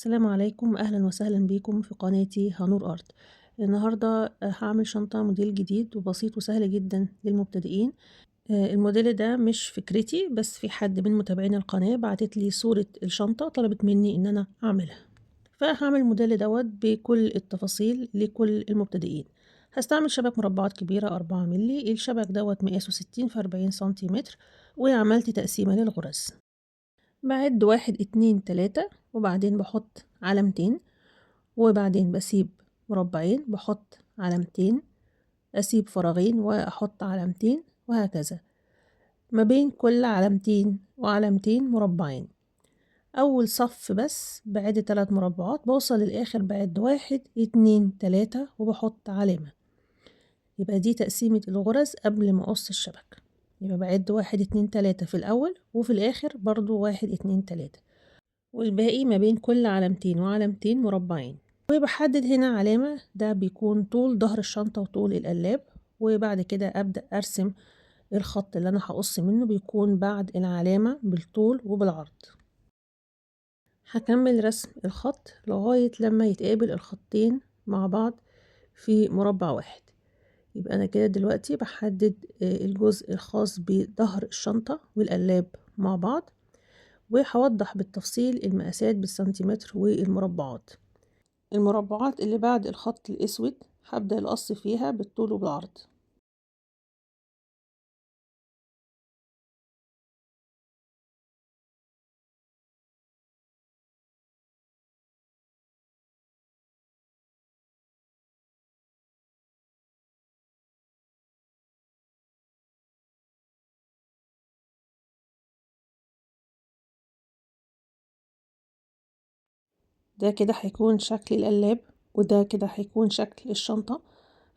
السلام عليكم، أهلًا وسهلًا بيكم في قناتي هانور آرت. النهارده هاعمل شنطة موديل جديد وبسيط وسهل جدًا للمبتدئين. الموديل ده مش فكرتي، بس في حد من متابعين القناة بعتت لي صورة الشنطة، طلبت مني إن أنا أعملها، فهاعمل الموديل دوّة بكل التفاصيل لكل المبتدئين. هاستعمل شبك مربعات كبيرة 4 مللي، الشبك دوّة مقاسه 60 في 40 سنتيمتر، وعملت تقسيمة للغرز. باعد 1، 2، 3 وبعدين باحط علامتين، وبعدين باسيب مربعين، باحط علامتين، أسيب فراغين وأحط علامتين، وهكذا. ما بين كل علامتين وعلامتين مربعين. أول صف بس باعد 3 مربعات، باوصل للآخر باعد 1، 2، 3 وباحط علامة. يبقى دي تقسيمة الغرز قبل ما أقص الشبك. يبقى باعد 1، 2، 3 في الأول، وفي الآخر برضه 1، 2، 3. والباقي ما بين كل علامتين وعلامتين مربعين. وبحدد هنا علامة، ده بيكون طول ظهر الشنطة وطول القلاب، وبعد كده أبدأ أرسم الخط اللي أنا هقص منه، بيكون بعد العلامة بالطول وبالعرض. هكمل رسم الخط لغاية لما يتقابل الخطين مع بعض في مربع واحد. يبقى أنا كده دلوقتي بحدد الجزء الخاص بظهر الشنطة والقلاب مع بعض، وهوضح بالتفصيل المقاسات بالسنتيمتر والمربعات. المربعات اللي بعد الخط الأسود هبدأ القص فيها بالطول وبالعرض. ده كده هيكون شكل القلاب، وده كده هيكون شكل الشنطة.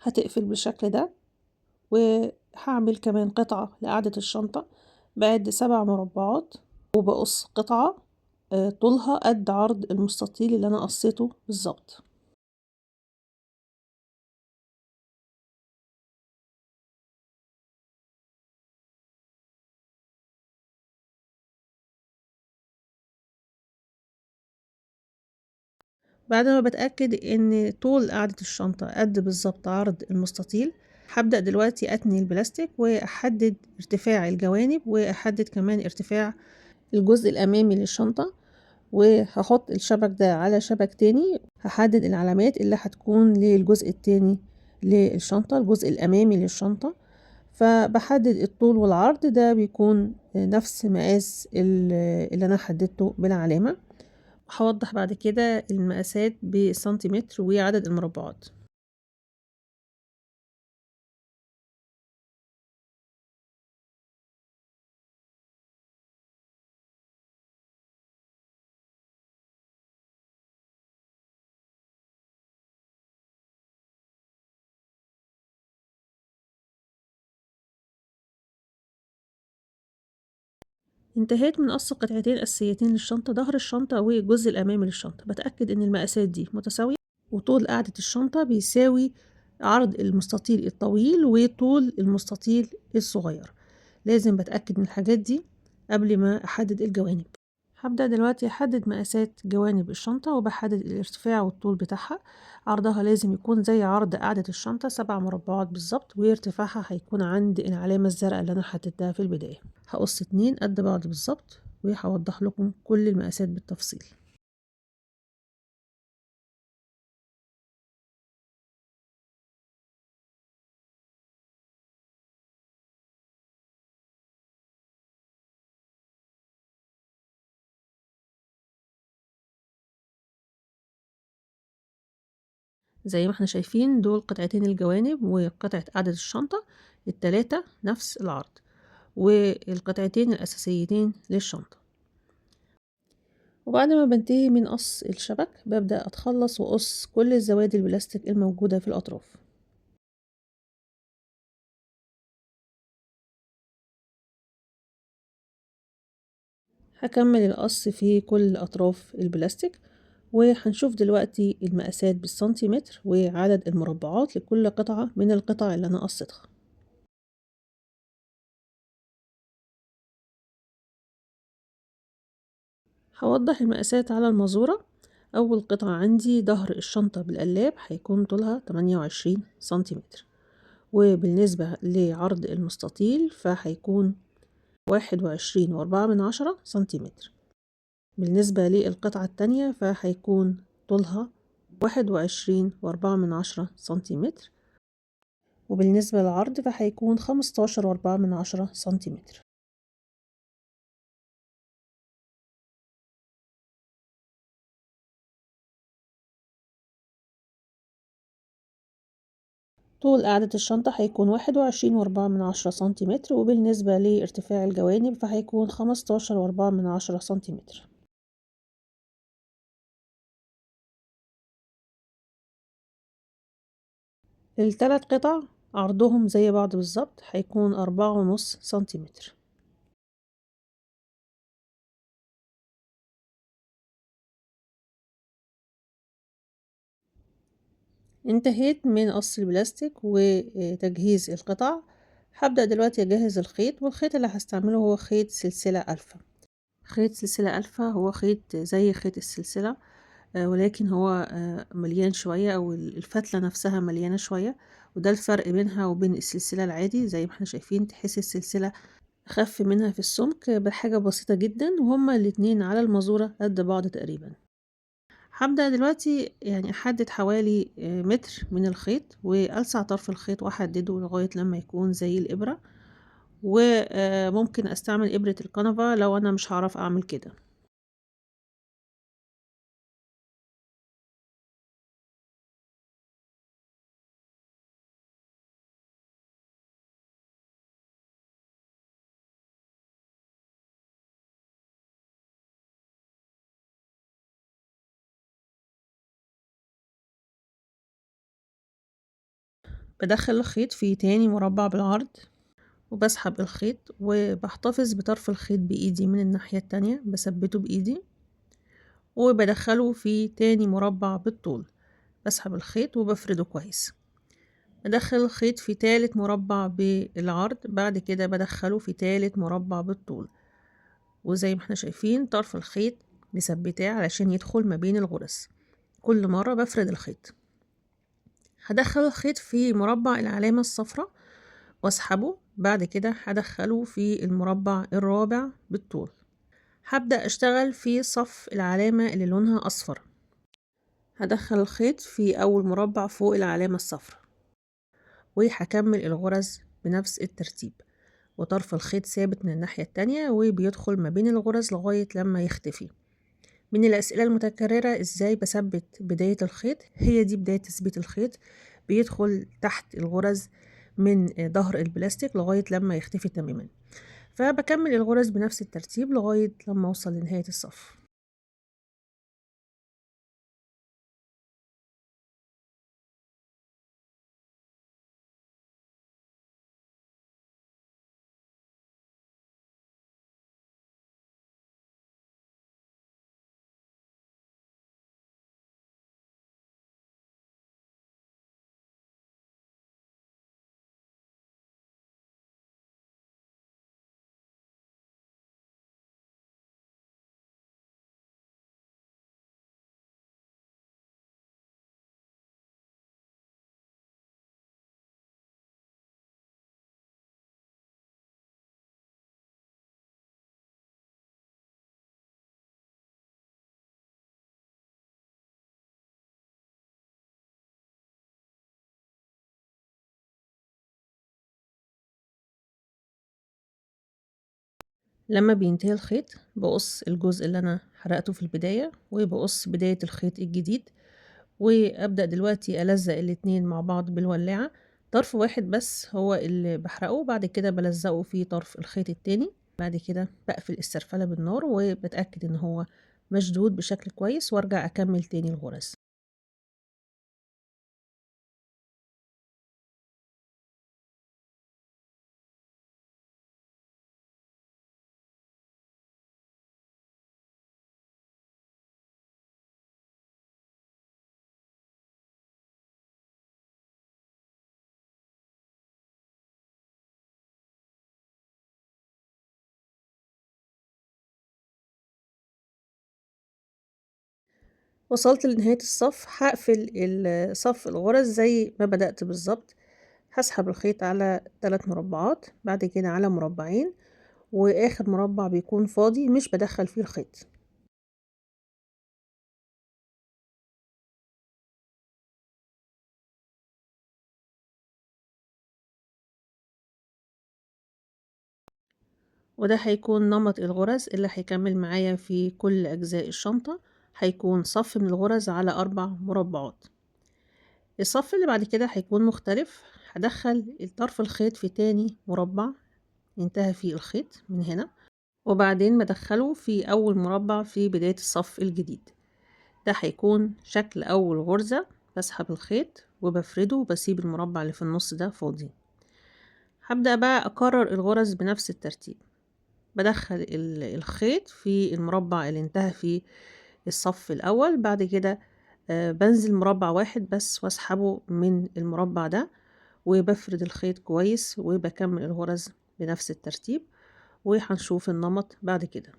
هتقفل بالشكل ده، وهعمل كمان قطعة لقاعدة الشنطة. بعد 7 مربعات، وبقص قطعة طولها قد عرض المستطيل اللي أنا قصيته بالظبط. بعد ما بتأكد إن طول قاعدة الشنطة قد بالظبط عرض المستطيل، هبدأ دلوقتي أتني البلاستيك وأحدد ارتفاع الجوانب، وأحدد كمان ارتفاع الجزء الأمامي للشنطة، وهحط الشبك ده على شبك تاني. هحدد العلامات اللي هتكون للجزء التاني للشنطة، الجزء الأمامي للشنطة. فبحدد الطول والعرض، ده بيكون نفس مقاس اللي أنا حددته بالعلامة. هوضح بعد كده المقاسات بالسنتيمتر وعدد المربعات. انتهيت من قص قطعتين أساسيتين للشنطة، ظهر الشنطة والجزء الأمامي للشنطة. بتأكد إن المقاسات دي متساوية، وطول قاعدة الشنطة بيساوي عرض المستطيل الطويل وطول المستطيل الصغير. لازم بتأكد من الحاجات دي قبل ما أحدد الجوانب. هبدأ دلوقتي أحدد مقاسات جوانب الشنطة، وبحدد الارتفاع والطول بتاعها. عرضها لازم يكون زي عرض قاعدة الشنطة 7 مربعات بالظبط، وارتفاعها هيكون عند العلامة الزرقاء اللي أنا حددتها في البداية. هقص 2 قد بعض بالظبط، وهوضح لكم كل المقاسات بالتفصيل. زي ما احنا شايفين، دول قطعتين الجوانب وقطعة قاعدة الشنطة، التلاتة نفس العرض، والقطعتين الأساسيتين للشنطة. وبعد ما بنتهي من قص الشبك، ببدأ أتخلص وأقص كل الزوائد البلاستيك الموجودة في الأطراف. هكمل القص في كل أطراف البلاستيك، وهنشوف دلوقتي المقاسات بالسنتيمتر وعدد المربعات لكل قطعة من القطع اللي أنا قصيتها. هوضح المقاسات على المازورة أول قطعة عندي ظهر الشنطة بالقلاب هيكون طولها 28 سنتيمتر، وبالنسبة لعرض المستطيل فهيكون 21.4 سنتيمتر. بالنسبة للقطعة التانية فهيكون طولها 21.4 سنتيمتر، وبالنسبة للعرض فهيكون 15.4 سنتيمتر. طول قاعدة الشنطة هيكون 21.4 سنتيمتر، وبالنسبة لارتفاع الجوانب فهيكون 15.4 سنتيمتر. التلات قطع عرضهم زي بعض بالظبط، هيكون 4.5 سنتيمتر. انتهيت من قص البلاستيك وتجهيز القطع. هبدأ دلوقتي أجهز الخيط، والخيط اللي هستعمله هو خيط سلسلة ألفا. خيط سلسلة ألفا هو خيط زي خيط السلسلة، ولكن هو مليان شوية، أو الفتلة نفسها مليانة شوية، وده الفرق بينها وبين السلسلة العادي. زي ما احنا شايفين تحس السلسلة أخف منها في السمك بحاجة بسيطة جدا، وهما الاتنين على المزورة قد بعض تقريبا. هبدأ دلوقتي يعني أحدد حوالي متر من الخيط، وألسع طرف الخيط وأحدده لغاية لما يكون زي الإبرة، وممكن أستعمل إبرة الكنفة لو أنا مش هعرف أعمل كده. بدخل الخيط في تاني مربع بالعرض، وبسحب الخيط وبحتفظ بطرف الخيط بإيدي من الناحية التانية، بثبته بإيدي وبدخله في تاني مربع بالطول. بسحب الخيط وبفرده كويس. بدخل الخيط في تالت مربع بالعرض، بعد كده بدخله في تالت مربع بالطول، وزي ما احنا شايفين طرف الخيط مثبتاه علشان يدخل ما بين الغرز. كل مرة بفرد الخيط. هدخل الخيط في مربع العلامة الصفراء واسحبه، بعد كده هدخله في المربع الرابع بالطول. هبدأ اشتغل في صف العلامة اللي لونها اصفر. هدخل الخيط في اول مربع فوق العلامة الصفراء، وهكمل الغرز بنفس الترتيب، وطرف الخيط ثابت من الناحية التانية وبيدخل ما بين الغرز لغاية لما يختفي. من الأسئلة المتكررة ازاي بثبت بداية الخيط، هي دي بداية تثبيت الخيط. بيدخل تحت الغرز من ظهر البلاستيك لغاية لما يختفي تماما. فبكمل الغرز بنفس الترتيب لغاية لما اوصل لنهاية الصف. لما بينتهي الخيط بقص الجزء اللي انا حرقته في البداية، وبقص بداية الخيط الجديد، وابدأ دلوقتي الزق الاتنين مع بعض بالولاعة. طرف واحد بس هو اللي بحرقه، بعد كده بلزقه في طرف الخيط التاني. بعد كده بقفل السرفلة بالنار وبتأكد ان هو مشدود بشكل كويس، وارجع اكمل تاني الغرز. وصلت لنهاية الصف، هقفل صف الغرز زي ما بدأت بالظبط. هسحب الخيط على 3 مربعات، بعد كده على مربعين، واخر مربع بيكون فاضي مش بدخل فيه الخيط. وده هيكون نمط الغرز اللي هيكمل معايا في كل أجزاء الشنطة. هيكون صف من الغرز على 4 مربعات. الصف اللي بعد كده هيكون مختلف. هدخل طرف الخيط في تاني مربع ينتهي فيه الخيط من هنا، وبعدين بدخله في أول مربع في بداية الصف الجديد. ده هيكون شكل أول غرزة. بسحب الخيط وبفرده وبسيب المربع اللي في النص ده فاضي. هبدأ بقى أكرر الغرز بنفس الترتيب. بدخل الخيط في المربع اللي انتهى فيه الصف الأول، بعد كده بنزل مربع واحد بس واسحبه من المربع ده، وبفرد الخيط كويس وبكمل الغرز بنفس الترتيب، وهنشوف النمط بعد كده.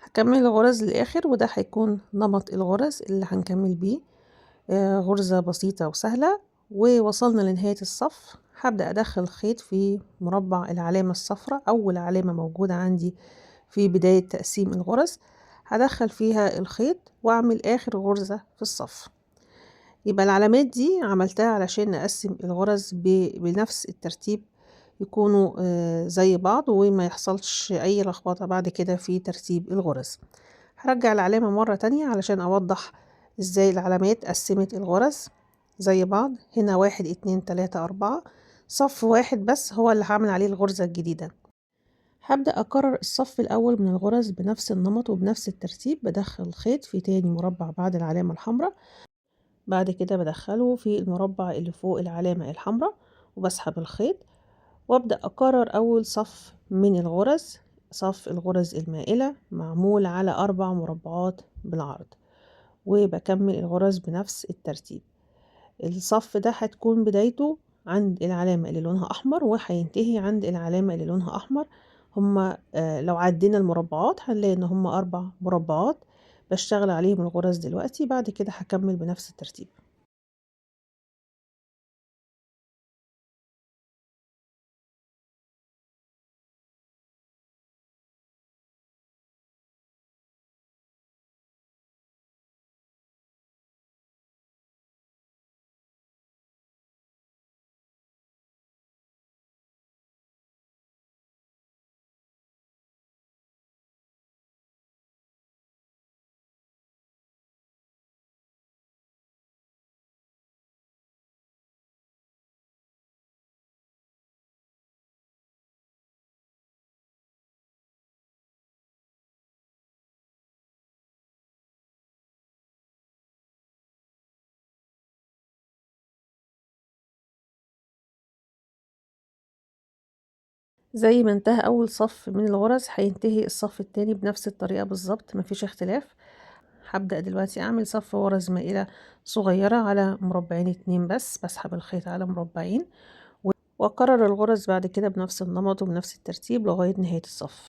هكمل الغرز للآخر، وده هيكون نمط الغرز اللي هنكمل بيه. غرزة بسيطة وسهلة. ووصلنا لنهاية الصف. هبدأ أدخل الخيط في مربع العلامة الصفراء، أول علامة موجودة عندي في بداية تقسيم الغرز. هدخل فيها الخيط وأعمل آخر غرزة في الصف. يبقى العلامات دي عملتها علشان نقسم الغرز بنفس الترتيب، يكونوا زي بعض وما يحصلش أي لخبطة بعد كده في ترتيب الغرز. هرجع العلامة مرة تانية علشان أوضح ازاي العلامات قسمت الغرز زي بعض. هنا 1 2 3 4، صف واحد بس هو اللي هعمل عليه الغرزة الجديدة. هبدأ أكرر الصف الأول من الغرز بنفس النمط وبنفس الترتيب. بدخل الخيط في تاني مربع بعد العلامة الحمراء، بعد كده بدخله في المربع اللي فوق العلامة الحمراء وبسحب الخيط، وابدأ أكرر أول صف من الغرز. صف الغرز المائلة معمول على 4 مربعات بالعرض، وبكمل الغرز بنفس الترتيب. الصف ده هتكون بدايته عند العلامة اللي لونها أحمر وهينتهي عند العلامة اللي لونها أحمر. هما لو عدينا المربعات هنلاقي إن هما 4 مربعات بشتغل عليهم الغرز دلوقتي. بعد كده هكمل بنفس الترتيب. زي ما انتهى أول صف من الغرز هينتهي الصف التاني بنفس الطريقة بالظبط، مفيش اختلاف. هبدأ دلوقتي أعمل صف غرز مائلة صغيرة على مربعين اتنين بس، بسحب الخيط على مربعين وأكرر الغرز بعد كده بنفس النمط وبنفس الترتيب لغاية نهاية الصف.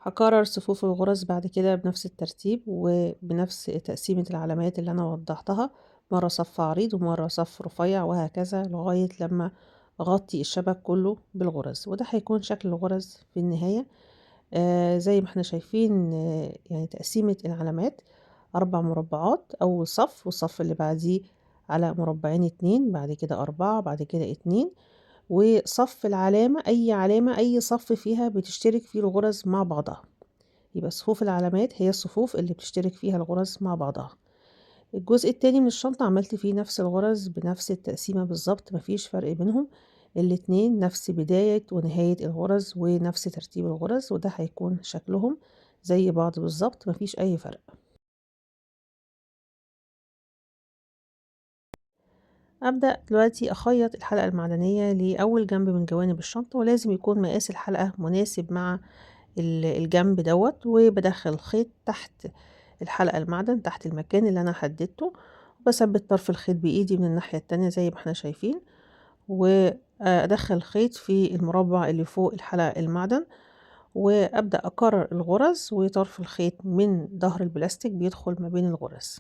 هكرر صفوف الغرز بعد كده بنفس الترتيب وبنفس تقسيمة العلامات اللي أنا وضحتها، مرة صف عريض ومرة صف رفيع وهكذا لغاية لما أغطي الشبك كله بالغرز، وده هيكون شكل الغرز في النهاية. زي ما احنا شايفين يعني تقسيمة العلامات 4 مربعات أول صف، والصف اللي بعديه على مربعين اتنين، بعد كده 4، بعد كده اتنين، وصف العلامة أي علامة أي صف فيها بتشترك فيه الغرز مع بعضها، يبقى صفوف العلامات هي الصفوف اللي بتشترك فيها الغرز مع بعضها. الجزء التاني من الشنطة عملت فيه نفس الغرز بنفس التقسيمة بالظبط، مفيش فرق بينهم، الاتنين نفس بداية ونهاية الغرز ونفس ترتيب الغرز، وده هيكون شكلهم زي بعض بالظبط، مفيش أي فرق. أبدأ دلوقتي أخيط الحلقة المعدنية لأول جنب من جوانب الشنطة، ولازم يكون مقاس الحلقة مناسب مع الجنب دوت، وبدخل الخيط تحت الحلقة المعدن تحت المكان اللي أنا حددته، وبثبت طرف الخيط بإيدي من الناحية التانية زي ما احنا شايفين، وأدخل الخيط في المربع اللي فوق الحلقة المعدن، وأبدأ أكرر الغرز وطرف الخيط من ظهر البلاستيك بيدخل ما بين الغرز.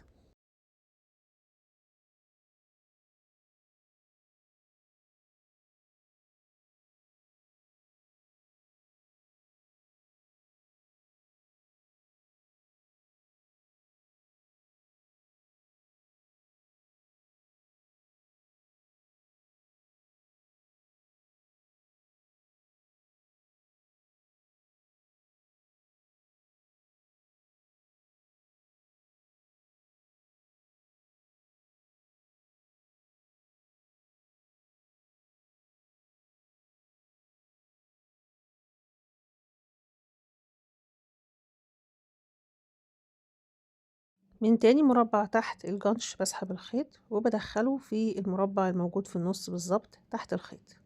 من تاني مربع تحت الجنش بسحب الخيط وبدخله في المربع الموجود في النص بالظبط تحت الخيط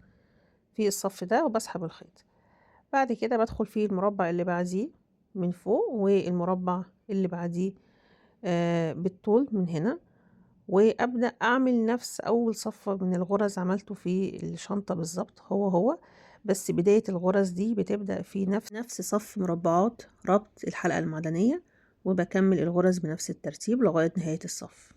في الصف ده، وبسحب الخيط. بعد كده بدخل فيه المربع اللي بعديه من فوق، والمربع اللي بعديه بالطول من هنا، وأبدأ أعمل نفس أول صف من الغرز عملته في الشنطة بالظبط هو، بس بداية الغرز دي بتبدأ في نفس صف مربعات ربط الحلقة المعدنية، وبكمل الغرز بنفس الترتيب لغاية نهاية الصف.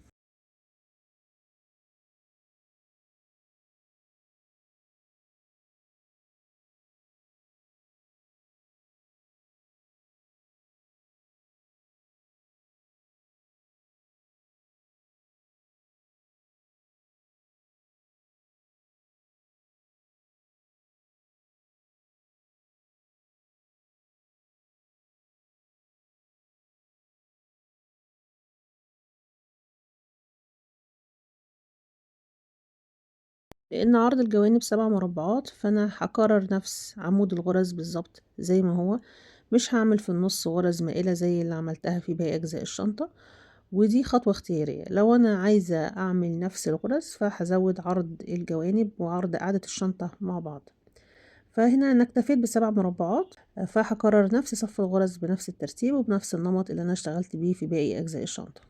لأن عرض الجوانب 7 مربعات، فأنا هكرر نفس عمود الغرز بالظبط زي ما هو، مش هعمل في النص غرز مائلة زي اللي عملتها في باقي أجزاء الشنطة، ودي خطوة اختيارية. لو أنا عايزة أعمل نفس الغرز فهزود عرض الجوانب وعرض قاعدة الشنطة مع بعض. فهنا أنا اكتفيت ب7 مربعات، فهاكرر نفس صف الغرز بنفس الترتيب وبنفس النمط اللي أنا اشتغلت بيه في باقي أجزاء الشنطة.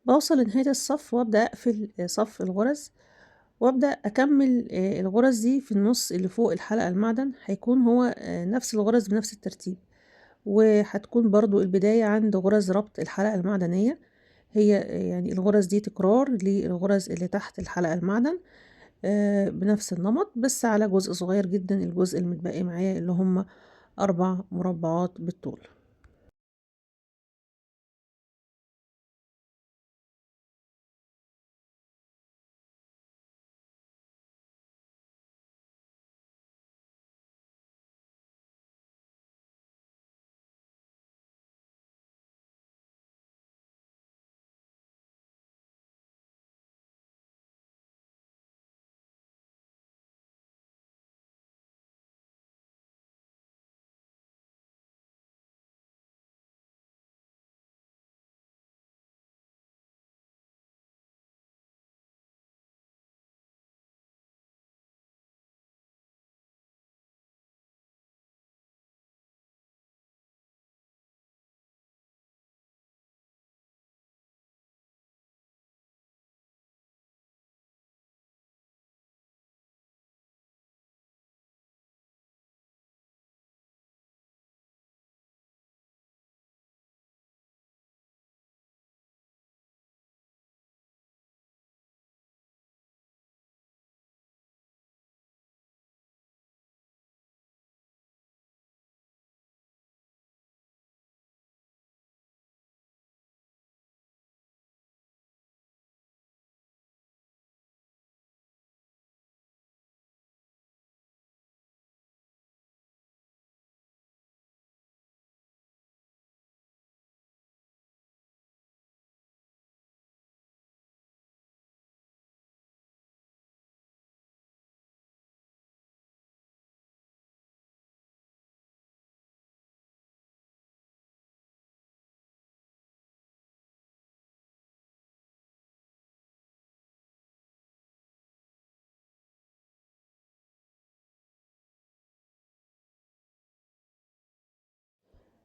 باوصل لنهاية الصف وأبدأ أقفل صف الغرز، وأبدأ أكمّل الغرز دي في النُص اللي فوق الحلقة المعدن، هيكون هو نفس الغرز بنفس الترتيب، وهتكون برضه البداية عند غرز ربط الحلقة المعدنية، هي يعني الغرز دي تكرار للغرز اللي تحت الحلقة المعدن بنفس النمط، بس على جزء صغير جدًا، الجزء المتبقي معايا اللي هم 4 مربعات بالطول.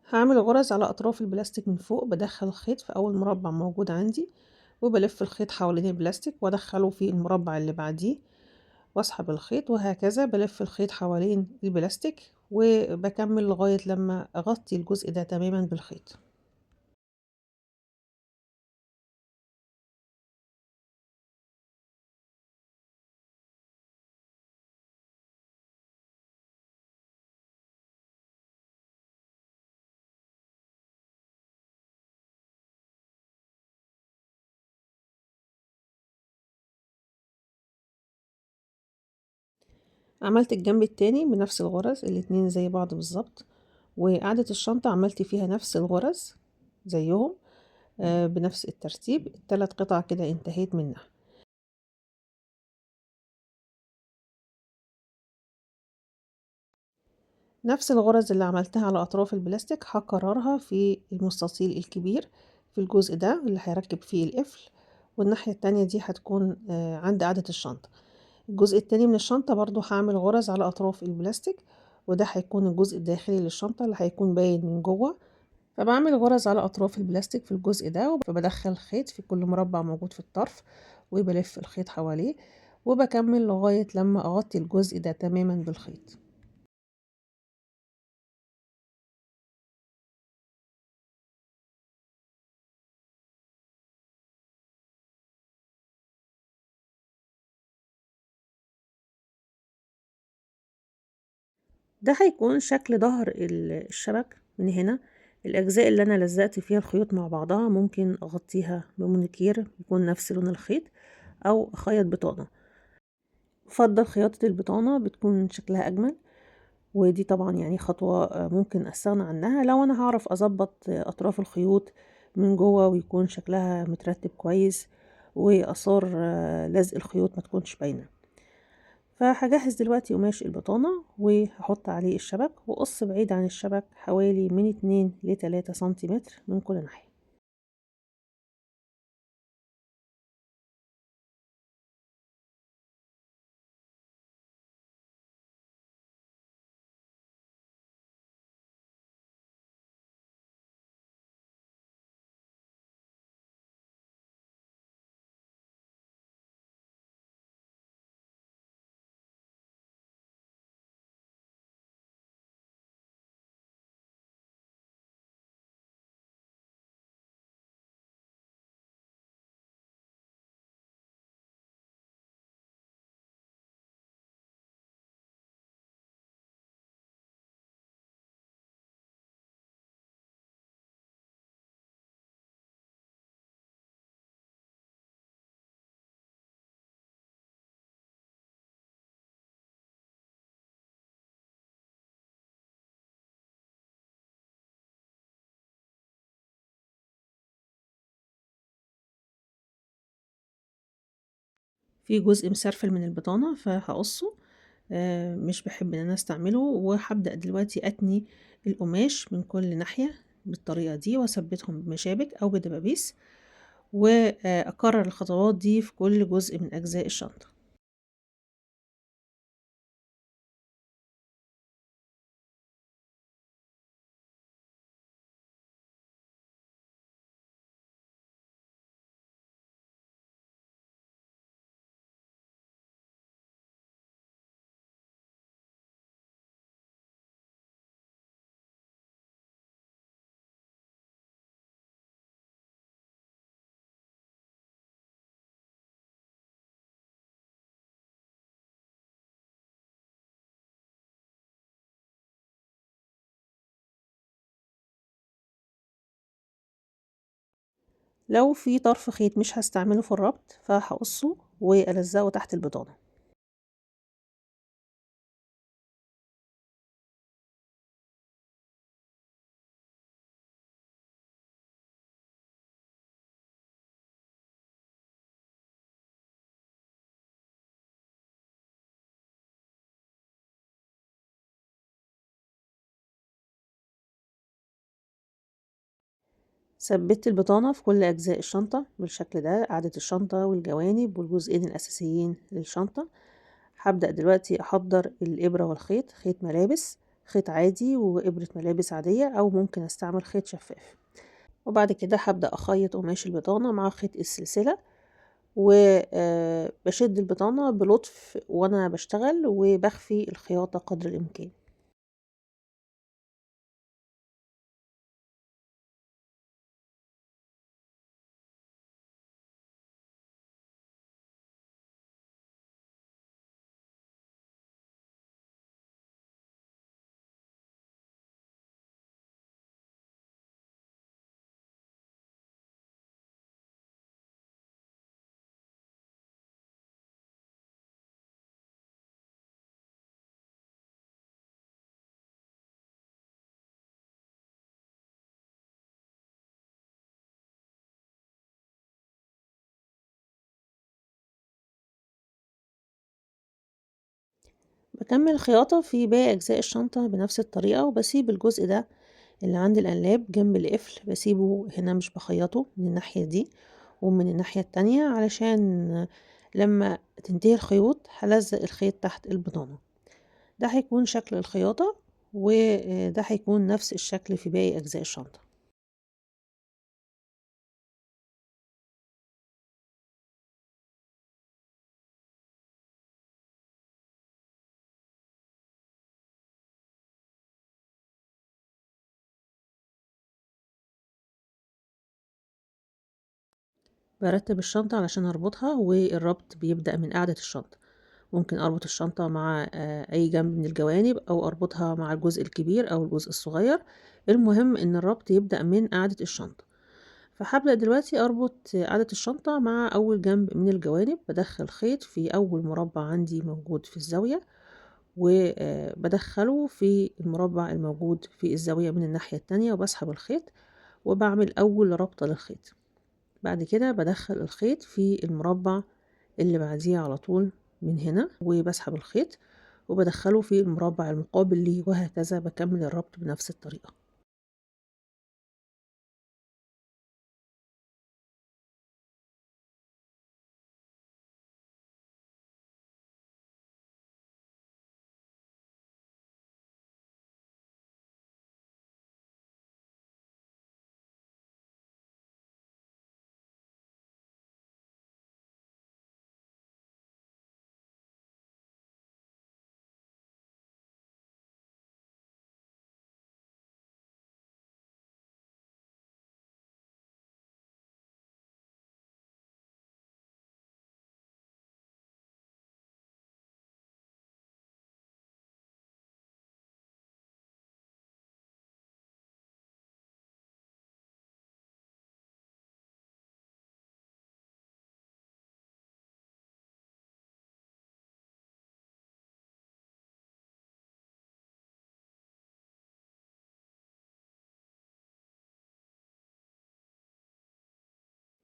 هاعمل غرز على أطراف البلاستيك من فوق، بادخّل الخيط في أول مربع موجود عندي، وبالِف الخيط حوالين البلاستيك وأدخّله في المربع اللي بعديه، وأسحب الخيط وهكذا بالِف الخيط حوالين البلاستيك، وباكمّل لغاية لمّا أغطي الجزء ده تمامًا بالخيط. عملت الجنب التاني بنفس الغرز، الاتنين زي بعض بالضبط، وقاعدة الشنطة عملت فيها نفس الغرز زيّهم بنفس الترتيب، ال3 قطع كده انتهيت منها. نفس الغرز اللي عملتها على أطراف البلاستيك هاكررها في المستطيل الكبير في الجزء ده اللي هيركب فيه القفل، والناحية التانية دي هتكون عند قاعدة الشنطة. الجزء التاني من الشنطة برضه هاعمل غرز على أطراف البلاستيك، وده هيكون الجزء الداخلي للشنطة اللي هيكون باين من جوه، فباعمل غرز على أطراف البلاستيك في الجزء ده، فبادخّل خيط في كل مربع موجود في الطرف، وبلف الخيط حواليه وبكمل لغاية لما أغطي الجزء ده تماما بالخيط. ده هيكون شكل ظهر الشبك من هنا. الأجزاء اللي أنا لزقت فيها الخيوط مع بعضها ممكن أغطيها بمونيكير يكون نفس لون الخيط أو أخيط بطانة. بفضل خياطة البطانة بتكون شكلها أجمل، ودي طبعا يعني خطوة ممكن أستغنى عنها لو أنا هعرف أظبط أطراف الخيوط من جوه ويكون شكلها مترتب كويس وآثار لزق الخيوط ما تكونش باينة. فهجهز دلوقتي قماش البطانة وهحط عليه الشبك وقص بعيد عن الشبك حوالي من 2 ل3 سنتيمتر من كل ناحية. في جزء مسرفل من البطانة فهقصه، مش بحب ان انا استعمله، وهبدأ دلوقتي اتني القماش من كل ناحية بالطريقة دي واثبتهم بمشابك او بدبابيس، واكرر الخطوات دي في كل جزء من اجزاء الشنطة. لو في طرف خيط مش هستعمله في الربط فهقصه والزقه تحت البطانة. ثبت البطانة في كل أجزاء الشنطة بالشكل ده، قاعدة الشنطة والجوانب والجزئين الأساسيين للشنطة. هبدأ دلوقتي أحضر الإبرة والخيط، خيط ملابس، خيط عادي وإبرة ملابس عادية أو ممكن أستعمل خيط شفاف. وبعد كده هبدأ أخيط قماش البطانة مع خيط السلسلة، وبشد البطانة بلطف وأنا بشتغل وبخفي الخياطة قدر الإمكان. بكمل الخياطة في باقي أجزاء الشنطة بنفس الطريقة، وبسيب الجزء ده اللي عند القلاب جنب القفل بسيبه هنا، مش بخيطه من الناحية دي ومن الناحية التانية علشان لما تنتهي الخيوط هلزق الخيط تحت البطانة. ده هيكون شكل الخياطة، وده هيكون نفس الشكل في باقي أجزاء الشنطة. بارتب الشنطة علشان أربطها، والربط بيبدأ من قاعدة الشنطة. ممكن أربط الشنطة مع أي جنب من الجوانب، أو أربطها مع الجزء الكبير أو الجزء الصغير. المهم إن الربط يبدأ من قاعدة الشنطة. فهابدأ دلوقتي أربط قاعدة الشنطة مع أول جنب من الجوانب. بادخّل خيط في أول مربع عندي موجود في الزاوية، بادخّله في المربع الموجود في الزاوية من الناحية التانية، وباسحب الخيط وباعمل أول ربطة للخيط. بعد كده بادخّل الخيط في المربع اللي بعديه على طول من هنا، وباسحب الخيط وبادخّله في المربع المقابل ليه، وهكذا باكمّل الربط بنفس الطريقة.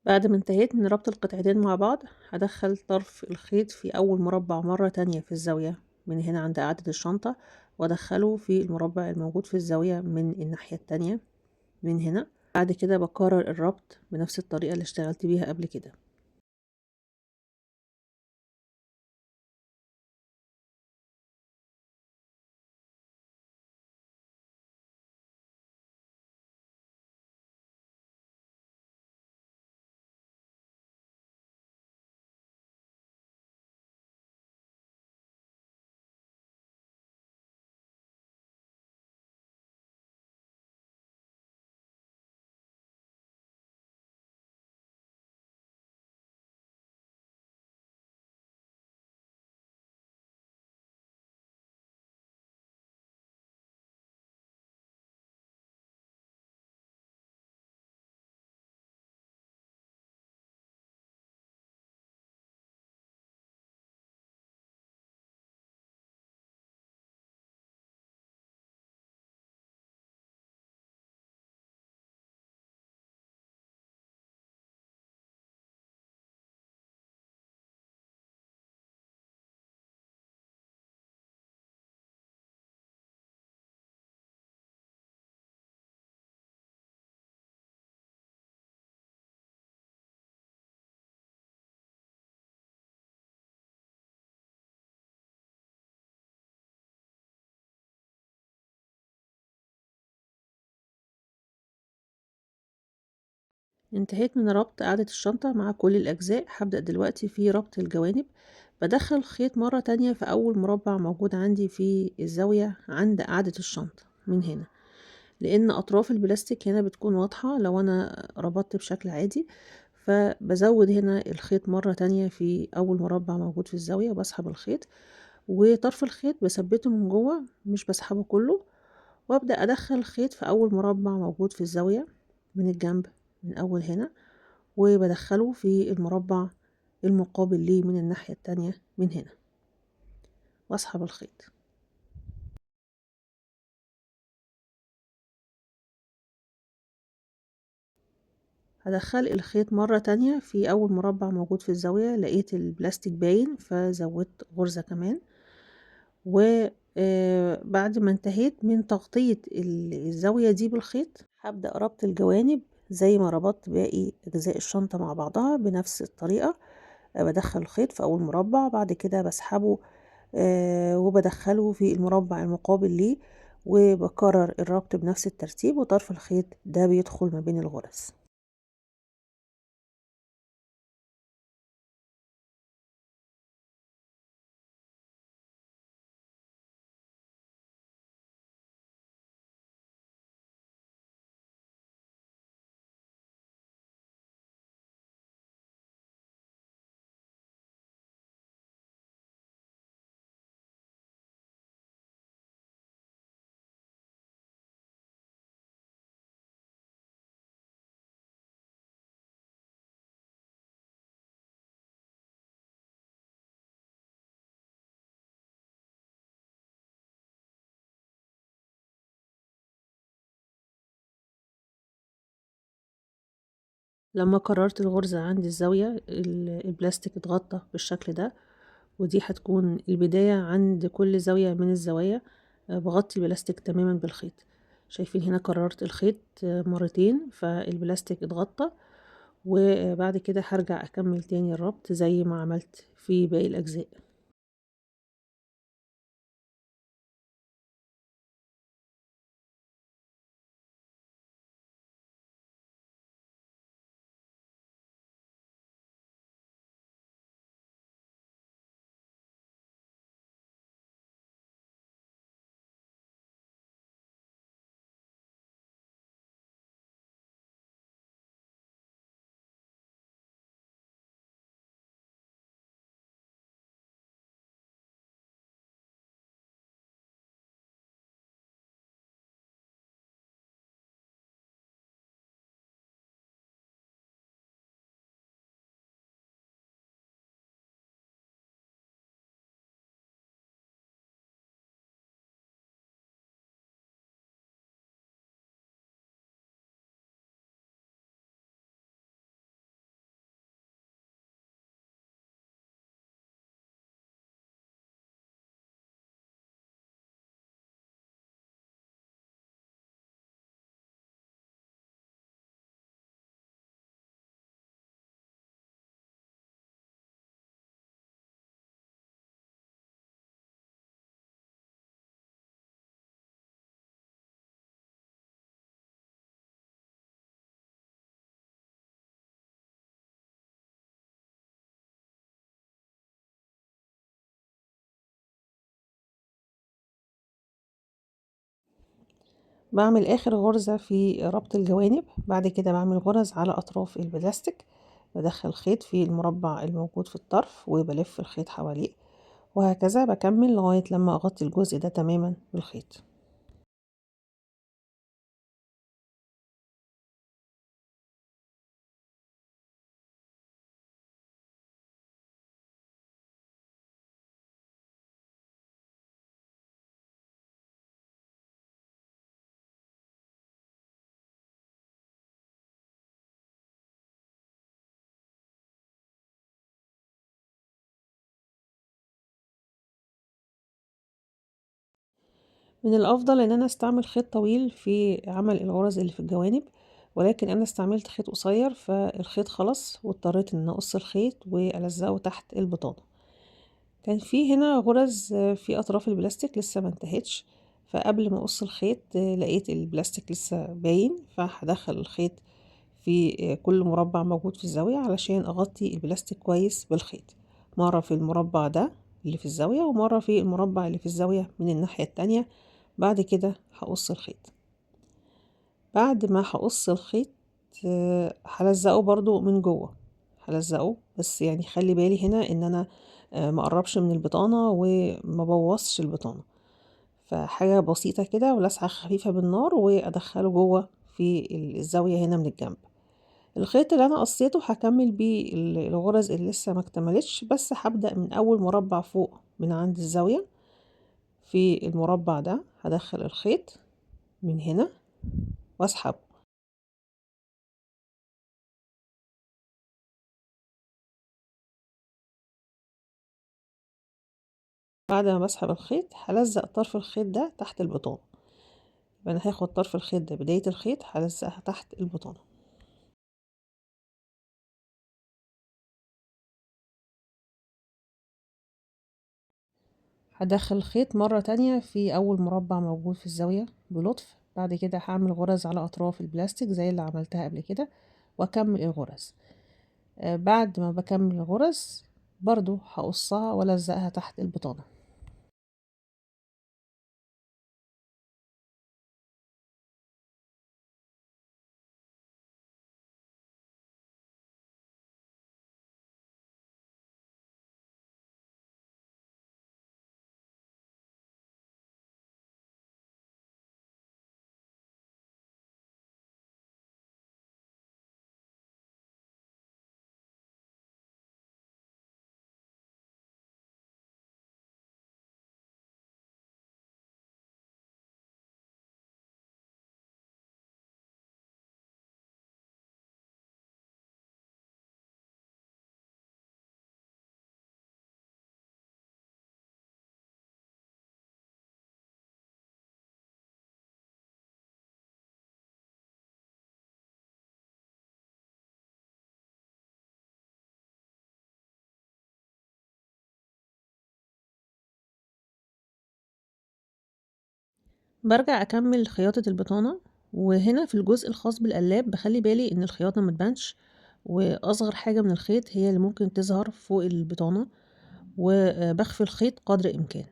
بعد ما انتهيت من ربط القطعتين مع بعض، هدخل طرف الخيط في أول مربع مرة تانية في الزاوية من هنا عند قاعدة الشنطة، وأدخله في المربع الموجود في الزاوية من الناحية التانية من هنا. بعد كده بكرر الربط بنفس الطريقة اللي اشتغلت بيها قبل كده. انتهيت من ربط قاعدة الشنطة مع كل الأجزاء. هبدأ دلوقتي في ربط الجوانب. بدخل خيط مرة تانية في أول مربع موجود عندي في الزاوية عند قاعدة الشنطة من هنا، لأن أطراف البلاستيك هنا بتكون واضحة لو أنا ربطت بشكل عادي. فبزود هنا الخيط مرة تانية في أول مربع موجود في الزاوية، وبسحب الخيط، وطرف الخيط بثبته من جوه مش بسحبه كله. وأبدأ أدخل خيط في أول مربع موجود في الزاوية من الجنب من أول هنا، وبدخله في المربع المقابل ليه من الناحية التانية من هنا، واسحب الخيط. هدخل الخيط مرة تانية في أول مربع موجود في الزاوية. لقيت البلاستيك باين فزودت غرزة كمان. وبعد ما انتهيت من تغطية الزاوية دي بالخيط، هبدأ ربط الجوانب زي ما ربطت باقي أجزاء الشنطة مع بعضها بنفس الطريقة. بدخل الخيط في أول مربع، بعد كده بسحبه وبدخله في المربع المقابل ليه، وبكرر الربط بنفس الترتيب، وطرف الخيط ده بيدخل ما بين الغرز. لما قررت الغرزة عند الزاوية البلاستيك اتغطى بالشكل ده، ودي هتكون البداية عند كل زاوية من الزوايا. بغطي البلاستيك تماما بالخيط. شايفين هنا كررت الخيط مرتين فالبلاستيك اتغطى، وبعد كده هرجع اكمل تاني الربط زي ما عملت في باقي الاجزاء. بعمل اخر غرزة في ربط الجوانب، بعد كده بعمل غرز على اطراف البلاستيك. بدخل خيط في المربع الموجود في الطرف وبلف الخيط حواليه، وهكذا بكمل لغاية لما اغطي الجزء ده تماما بالخيط. من الافضل ان انا استعمل خيط طويل في عمل الغرز اللي في الجوانب، ولكن انا استعملت خيط قصير فالخيط خلص واضطريت ان اقص الخيط والزقه تحت البطانة. كان في هنا غرز في اطراف البلاستيك لسه ما انتهتش، فقبل ما اقص الخيط لقيت البلاستيك لسه باين، فهدخل الخيط في كل مربع موجود في الزاوية علشان اغطي البلاستيك كويس بالخيط، مرة في المربع ده اللي في الزاوية ومرة في المربع اللي في الزاوية من الناحية التانية. بعد كده هقص الخيط. بعد ما هقص الخيط هلزقه برضو من جوه، هلزقه بس يعني خلي بالي هنا ان انا ما اقربش من البطانة وما بوظش البطانة، فحاجة بسيطة كده ولسعة خفيفة بالنار وادخله جوه في الزاوية هنا من الجنب. الخيط اللي انا قصيته هكمل بيه الغرز اللي لسه ما اكتملتش، بس هبدأ من اول مربع فوق من عند الزاوية. في المربع ده هدخل الخيط من هنا واسحب. بعد ما بسحب الخيط هلزق طرف الخيط ده تحت البطانة، يبقى انا هاخد طرف الخيط ده بداية الخيط هلزقها تحت البطانة. هدخل الخيط مرة تانية في اول مربع موجود في الزاوية بلطف، بعد كده هعمل غرز على اطراف البلاستيك زي اللي عملتها قبل كده واكمل الغرز. بعد ما بكمل الغرز برضو هقصها والزقها تحت البطانة. بارجع أكمّل خياطة البطانة، وهنا في الجزء الخاص بالقلّاب باخلّي بالي إن الخياطة ما تبانش، وأصغر حاجة من الخيط هي اللي ممكن تظهر فوق البطانة، باخفي الخيط قدر الإمكان.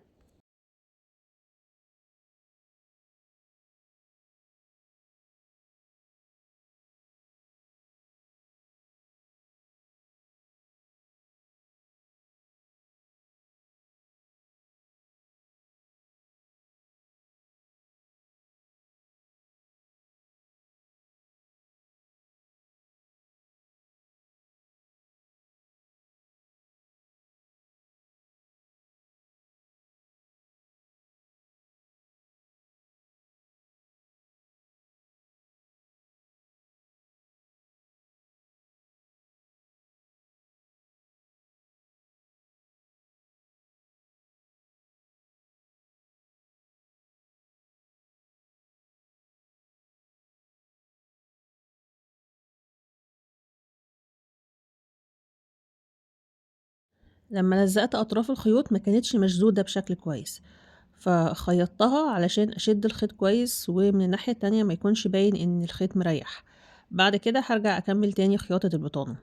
لمّا لزّقت أطراف الخيوط ما كانتش مشدودة بشكل كويس، فخيّطتها علشان أشد الخيط كويس، ومن الناحية التانية ما يكونش باين إن الخيط مريّح. بعد كده هارجع أكمّل تاني خياطة البطانة.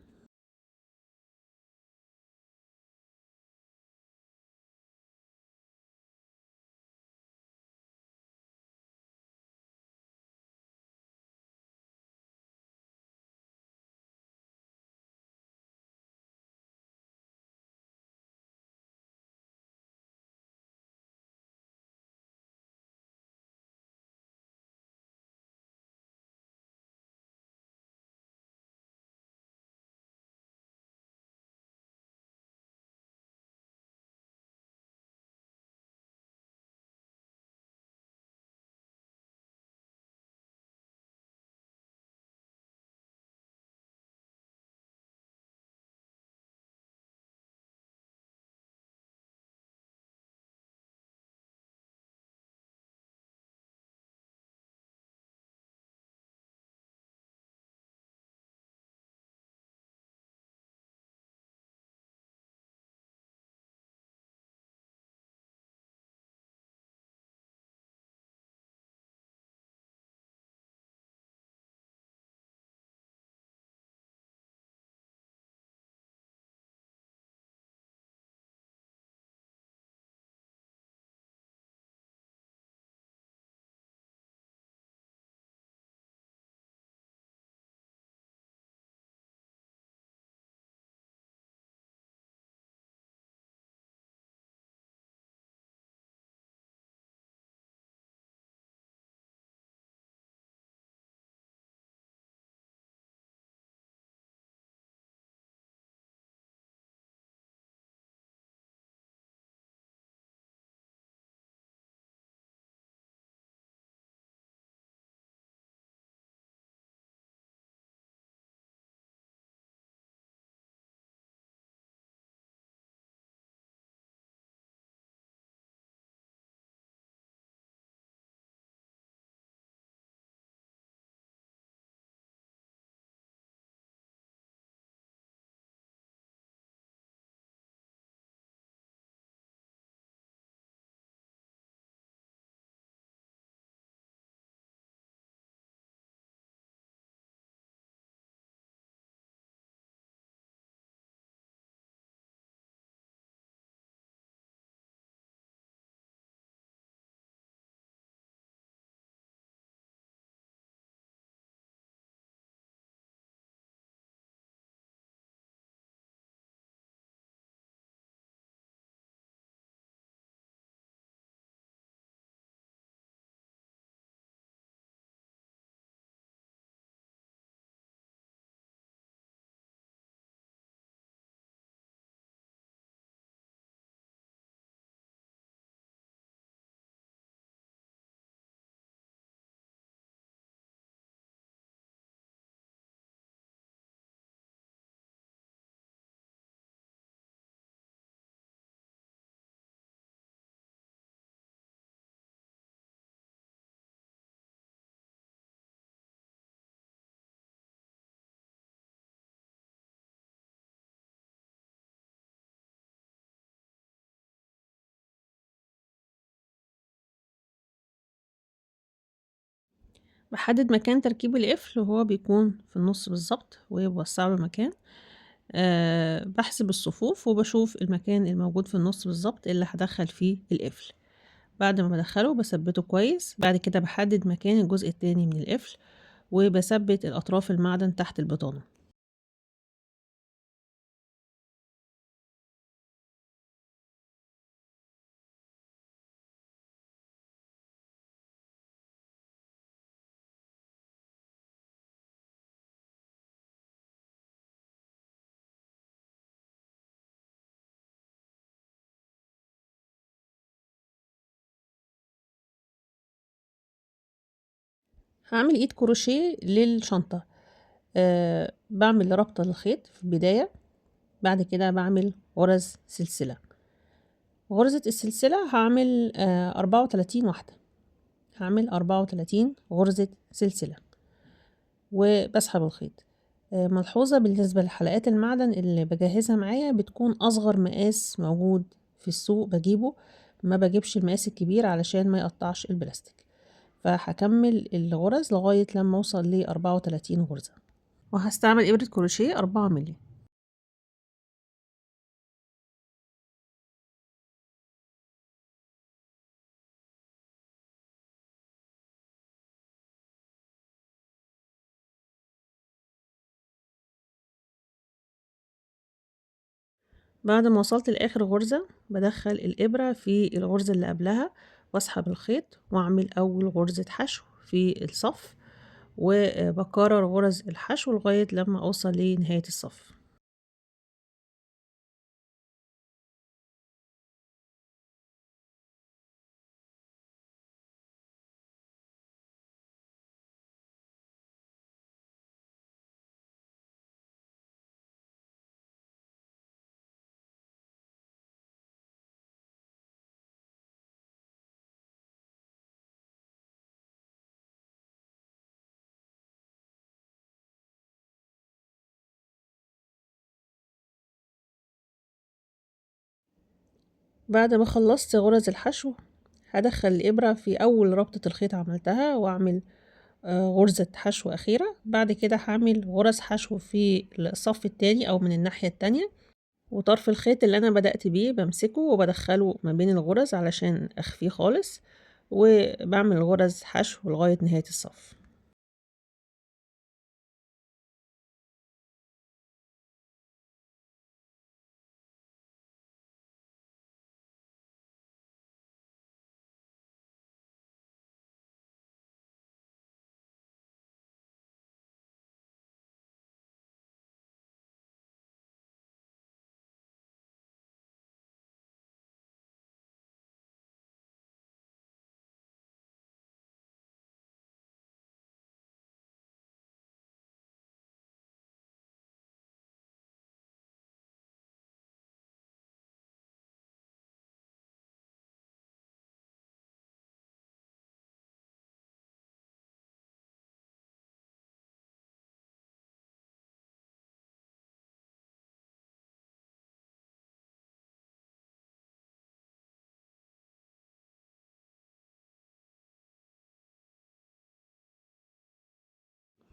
باحدد مكان تركيب القفل وهو بيكون في النُص بالضبط وباوسّع له المكان. باحسب الصفوف وباشوف المكان الموجود في النُص بالضبط اللي هادخّل فيه القفل. بعد ما بادخّله باثبّته كويس، بعد كده باحدد مكان الجزء التاني من القفل وباثبّت الأطراف المعدن تحت البطانة. هاعمل إيد كروشيه للشنطة. باعمل رابطة للخيط في البداية، بعد كده باعمل غرز سلسلة. غرزة السلسلة هاعمل 34 واحدة، هاعمل 34 غرزة سلسلة وباسحب الخيط. ملحوظة بالنسبة لحلقات المعدن اللي باجهّزها معايا بتكون أصغر مقاس موجود في السوق باجيبه، ما باجيبش المقاس الكبير علشان ما يقطّعش البلاستيك. فهاكمّل الغرز لغاية لمّا أوصل ل34 غرزة، وهاستعمل إبرة كروشيه 4 مِللي. بعد ما وصلت لآخر غرزة بادخّل الإبرة في الغرزة اللي قبلها واسحب الخيط واعمل أول غرزة حشو في الصف، وباكرر غرز الحشو لغاية لمّا أوصل لنهاية الصف. بعد ما خلّصت غرز الحشو هادخّل الإبرة في أول ربطة الخيط عملتها واعمل غرزة حشو أخيرة، بعد كده هاعمل غرز حشو في الصف التاني أو من الناحية التانية، وطرف الخيط اللي أنا بدأت بيه بامسكه وبادخّله ما بين الغرز علشان أخفيه خالص، وباعمل غرز حشو لغاية نهاية الصف.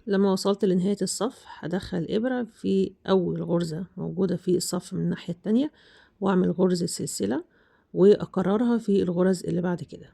لمّا وصلت لنهاية الصف هادخّل إبرة في أول غرزة موجودة في الصف من الناحية التانية، وأعمل غرزة سلسلة وأكررها في الغرز اللي بعد كده.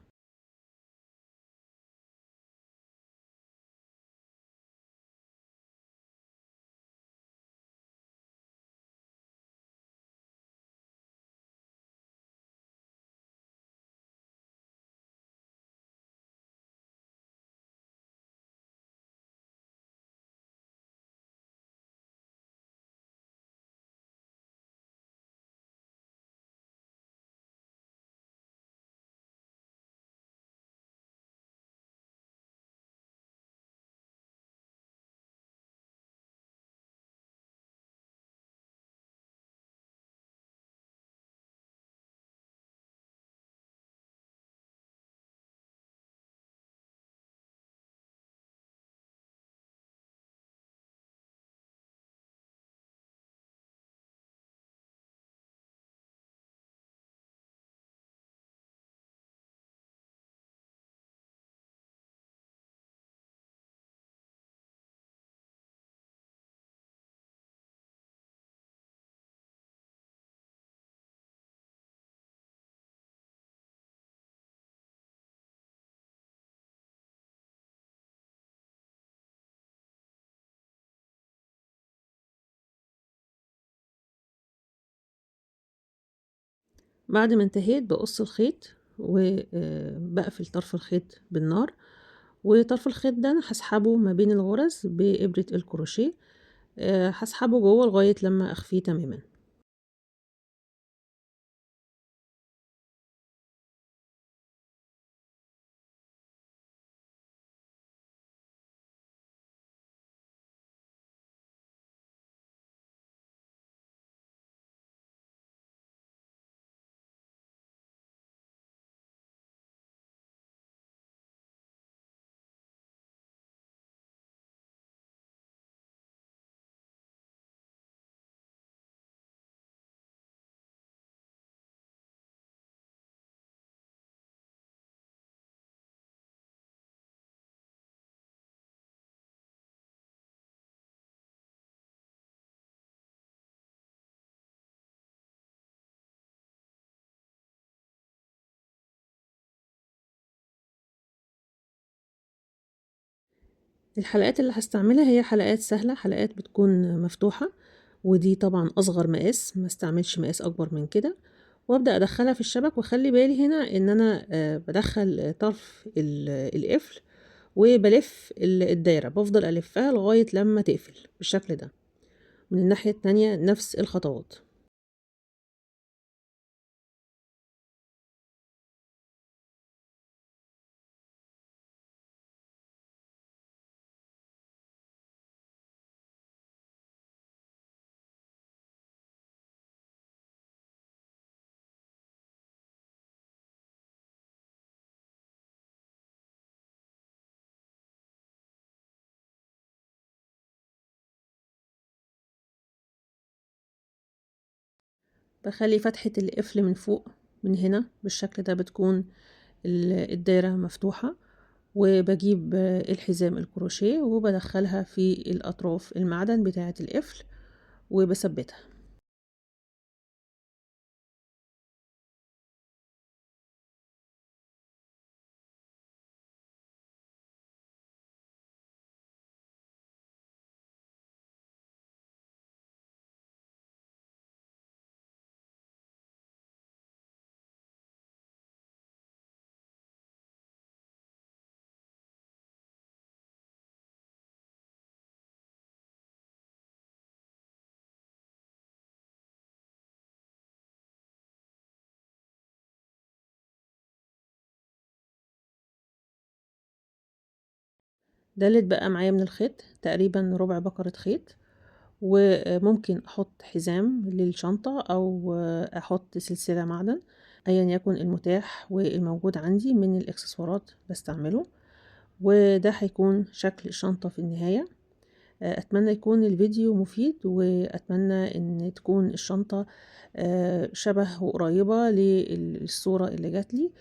بعد ما انتهيت بقص الخيط وبقفل طرف الخيط بالنار، وطرف الخيط ده انا هسحبه ما بين الغرز بإبرة الكروشيه. هسحبه جوه لغاية لما اخفيه تماما. الحلقات اللي هستعملها هي حلقات سهلة، حلقات بتكون مفتوحة، ودي طبعا اصغر مقاس، ما استعملش مقاس اكبر من كده. وابدا ادخلها في الشبك، واخلي بالي هنا ان انا بدخل طرف القفل وبلف الدايرة، بفضل الفها لغاية لما تقفل بالشكل ده. من الناحية التانية نفس الخطوات. بخلي فتحة القفل من فوق من هنا بالشكل ده، بتكون الدايرة مفتوحة، وبجيب الحزام الكروشيه وبدخلها في الأطراف المعدن بتاعة القفل وبثبتها. ده اللي اتبقى معايا من الخيط، تقريبا ربع بكرة خيط. وممكن احط حزام للشنطة او احط سلسلة معدن، ايا يكن المتاح والموجود عندي من الاكسسوارات بستعمله. وده هيكون شكل الشنطة في النهاية. اتمنى يكون الفيديو مفيد، واتمنى ان تكون الشنطة شبه وقريبة للصورة اللي جاتلي.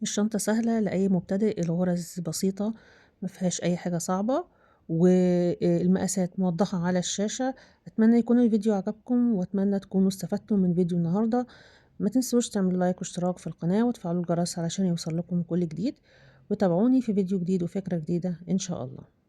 الشنطة سهلة لأي مبتدئ، الغرز بسيطة مفيهاش أي حاجة صعبة، والمقاسات موضحة على الشاشة. أتمنى يكون الفيديو عجبكم، وأتمنى تكونوا استفدتم من فيديو النهاردة. ما تنسوش تعملوا لايك واشتراك في القناة وتفعلوا الجرس علشان يوصل لكم كل جديد، وتابعوني في فيديو جديد وفكرة جديدة إن شاء الله.